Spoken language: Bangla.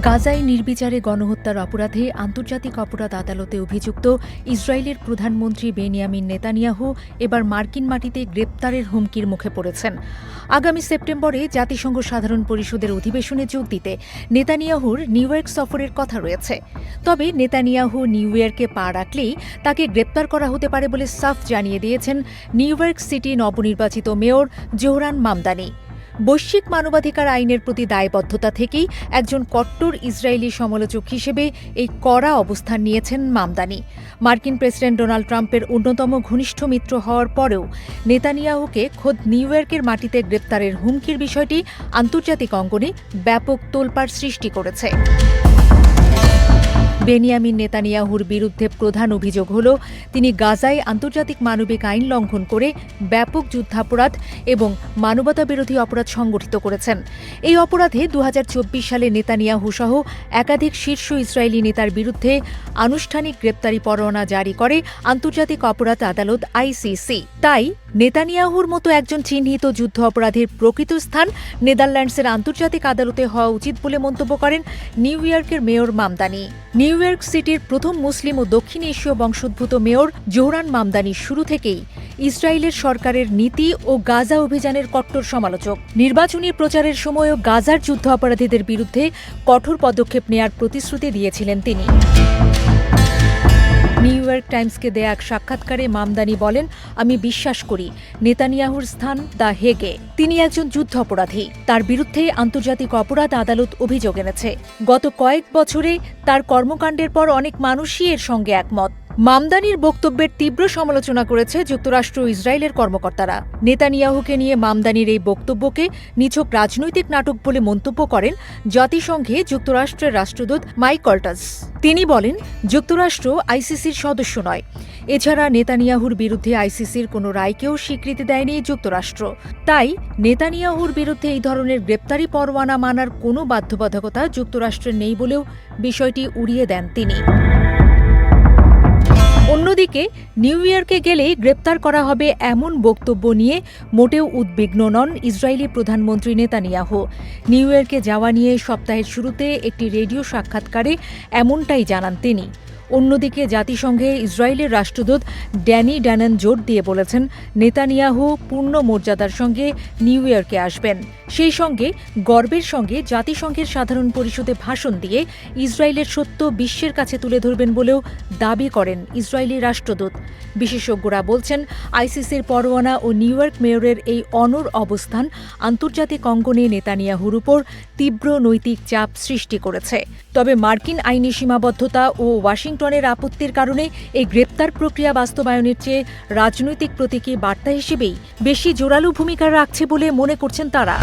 গাজায় নির্বিচারে গণহত্যার অপরাধে আন্তর্জাতিক অপরাধ আদালতে অভিযুক্ত ইসরায়েলের প্রধানমন্ত্রী বেনিয়ামিন নেতানিয়াহু এবার মার্কিন মাটিতে গ্রেপ্তারের হুমকির মুখে পড়েছেন। আগামী সেপ্টেম্বরে জাতিসংঘ সাধারণ পরিষদের অধিবেশনে যোগ দিতে নেতানিয়াহুর নিউ ইয়র্ক সফরের কথা রয়েছে। তবে নেতানিয়াহু নিউ ইয়র্কে পা রাখলেই তাকে গ্রেপ্তার করা হতে পারে বলে সাফ জানিয়ে দিয়েছেন নিউ ইয়র্ক সিটি নবনির্বাচিত মেয়র জোহরান মামদানি। বৈশ্বিক মানবাধিকার আইনের প্রতি দায়বদ্ধতা থেকেই একজন কট্টর ইসরায়েলি সমালোচক হিসেবে এই কড়া অবস্থান নিয়েছেন মামদানি। মার্কিন প্রেসিডেন্ট ডোনাল্ড ট্রাম্পের অন্যতম ঘনিষ্ঠ মিত্র হওয়ার পরেও নেতানিয়াহুকে খোদ নিউ ইয়র্কের মাটিতে গ্রেপ্তারের হুমকির বিষয়টি আন্তর্জাতিক অঙ্গনে ব্যাপক তোলপাড় সৃষ্টি করেছে। বেনিয়ামিন নেতানিয়াহুর বিরুদ্ধে প্রধান অভিযোগ হল তিনি গাজায় আন্তর্জাতিক মানবিক আইন লঙ্ঘন করে ব্যাপক যুদ্ধাপরাধ এবং মানবতাবিরোধী অপরাধ সংগঠিত করেছেন। এই অপরাধে 2024 সালে নেতানিয়াহু সহ একাধিক শীর্ষ ইসরায়েলি নেতার বিরুদ্ধে আনুষ্ঠানিক গ্রেপ্তারি পরোয়ানা জারি করে আন্তর্জাতিক অপরাধ আদালত আইসিসি। তাই নেতানিয়াহুর মতো একজন চিহ্নিত যুদ্ধ অপরাধের প্রকৃত স্থান নেদারল্যান্ডসের আন্তর্জাতিক আদালতে হওয়া উচিত বলে মন্তব্য করেন নিউ ইয়র্কের মেয়র মামদানি। নিউ ইয়র্ক সিটির প্রথম মুসলিম ও দক্ষিণ এশীয় বংশোদ্ভূত মেয়র জোহরান মামদানি শুরু থেকেই ইসরায়েলের সরকারের নীতি ও গাজা অভিযানের কট্টর সমালোচক। নির্বাচনী প্রচারের সময়ও গাজার যুদ্ধ অপরাধীদের বিরুদ্ধে কঠোর পদক্ষেপ নেয়ার প্রতিশ্রুতি দিয়েছিলেন তিনি। নিউ ইয়র্ক টাইমসকে দেয়া এক সাক্ষাৎকারে মামদানি বলেন, আমি বিশ্বাস করি নেতানিয়াহুর স্থান দ্য হেগে। তিনি একজন যুদ্ধ অপরাধী, তার বিরুদ্ধে আন্তর্জাতিক অপরাধ আদালত অভিযোগ এনেছে। গত কয়েক বছরে তার কর্মকাণ্ডের পর অনেক মানুষই এর সঙ্গে একমত। মামদানির বক্তব্যের তীব্র সমালোচনা করেছে যুক্তরাষ্ট্র ও ইসরায়েলের কর্মকর্তারা। নেতানিয়াহুকে নিয়ে মামদানির এই বক্তব্যকে নিছক রাজনৈতিক নাটক বলে মন্তব্য করেন জাতিসংঘে যুক্তরাষ্ট্রের রাষ্ট্রদূত মাইক কল্টাস। তিনি বলেন, যুক্তরাষ্ট্র আইসিসির সদস্য নয়। এছাড়া নেতানিয়াহুর বিরুদ্ধে আইসিসির কোনো রায়কেও স্বীকৃতি দেয়নি যুক্তরাষ্ট্র। তাই নেতানিয়াহুর বিরুদ্ধে এই ধরনের গ্রেপ্তারি পরোয়ানা মানার কোনো বাধ্যবাধকতা যুক্তরাষ্ট্রের নেই বলেও বিষয়টি উড়িয়ে দেন তিনি। অন্যদিকে নিউ ইয়র্কে গেলেই গ্রেপ্তার করা হবে এমন বক্তব্য নিয়ে মোটেও উদ্বিগ্ন নন ইসরায়েলি প্রধানমন্ত্রী নেতানিয়াহু। নিউ ইয়র্কে যাওয়া নিয়ে সপ্তাহের শুরুতে একটি রেডিও সাক্ষাৎকারে এমনটাই জানান তিনি। অন্যদিকে জাতিসংঘে ইসরায়েলের রাষ্ট্রদূত ড্যানি ড্যানন জোর দিয়ে বলেছেন, নেতানিয়াহু পূর্ণ মর্যাদার সঙ্গে নিউ ইয়র্কে আসবেন। সেই সঙ্গে গর্বের সঙ্গে জাতিসংঘের সাধারণ পরিষদে ভাষণ দিয়ে ইসরায়েলের সত্য বিশ্বের কাছে তুলে ধরবেন বলেও দাবি করেন ইসরায়েলি রাষ্ট্রদূত। বিশেষজ্ঞরা বলছেন, আইসিসির পরোয়ানা ও নিউ ইয়র্ক মেয়রের এই অনড় অবস্থান আন্তর্জাতিক অঙ্গনে নেতানিয়াহুর উপর তীব্র নৈতিক চাপ সৃষ্টি করেছে। তবে মার্কিন আইনি সীমাবদ্ধতা ও ওয়াশিংটনের আপত্তির কারণে এই গ্রেপ্তার প্রক্রিয়া বাস্তবায়নের চেয়ে রাজনৈতিক প্রতীকী বার্তা হিসেবেই বেশি জোরালো ভূমিকা রাখছে বলে মনে করছেন তারা।